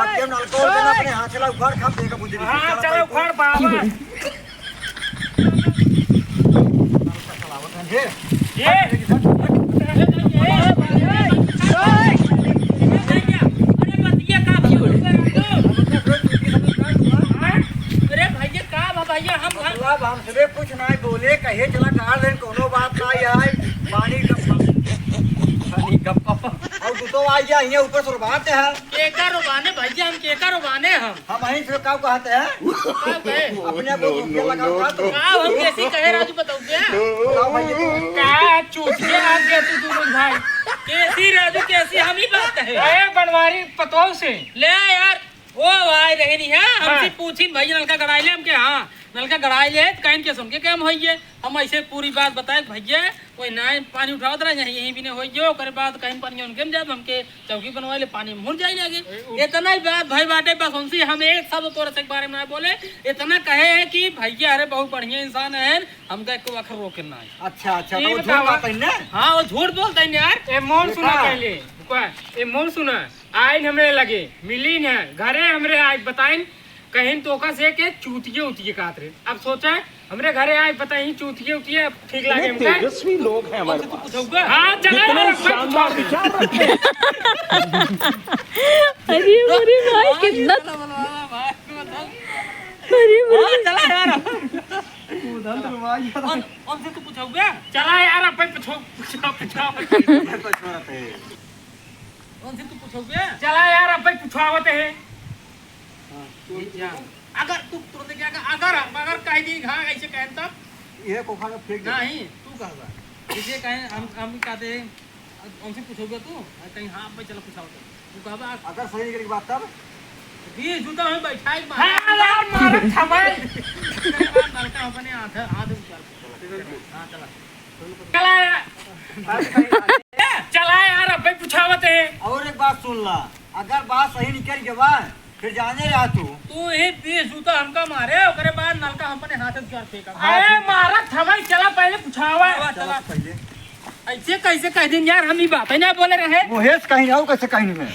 बच्चे नलको देना अपने हाथ चला उखाड़ खा देगा बुझी। हां चलो उखाड़ बाबा ये अब हमसे कुछ ना बोले कहे चला कार लेन कोनो बात ना है पानी का और तू तो आ गया यहां ऊपर से रुबाते हैं केका रुबाने भैया हम केका रुबाने हम वहीं से का कहते हैं अपने आप को लगा का हम कैसी कहे राजू बताओ क्या का चूतिए आप के तू भाई कैसी राजू कैसी हम ही बात है ए बनवारी पतों से ले यार ओ भाई रहे नहीं है हमसे पूछी भाई नलका गड़ाई ले हम के हां नलका गड़ाई ले कहीं के सुन के काम होइए हम ऐसे पूरी बात बताए भैया कोई ना पानी उठावत रहे यहीं भी नहीं होइए ओकर बाद कहीं पानी उनके में जाब हमके चौकी बनवाए ले पानी मुड़ जाई लगे इतना ही बात भाई बाटे बस हमसे हम एक शब्द तोरे से बारे में बोले इतना कहे है कि भैया अरे बहुत बढ़िया इंसान है हमका एक अखर रोके ना अच्छा अच्छा तो झूठ बात है ना हां वो झूठ बोलता है यार ए मोन सुना पहले ए मोन सुना आइन हमरे लगे मिली न घरे हमरे आज बताइन कहीं तोका से के चूतिए उतिए कात रे अब सोचा हमरे घरे आए बताई चूतिए उतिए ठीक लागे हमका तेजस्वी लोग हैं हमारे पास हां चला शानदार विचार रखते हैं। अरे मेरे भाई कितना अरे चला यार हमसे तू पूछोगे चला यार अपन पूछो हमसे तू पूछोगे चला यार अपन पूछावत है अगर तू तुरंत क्या अगर कह दी घा ऐसे कहन तब ये को खाना फेंक दे नहीं तू कहबा इसे कहे हम कहते हैं हमसे पूछोगे तू कहीं हां भाई चलो पूछाओ तू कहबा अगर सही निकली बात तब भी जूता में बैठाई मार यार मार थमाई नलका अपने हाथ चल हां चला चला यार अब पूछावत है और एक बात सुन ला अगर बात सही निकल के बाद फिर जाने रहा तू ही 20 जूता हमका मारे ओकरे बाद नलका हम अपने हाथ से कर फेंका अरे मारा थमाई चला पहले पूछावा चला पहले ऐसे कैसे कह दिन यार हम ही बात है ना बोले रहे वो हेस कहीं आओ कैसे कहीं में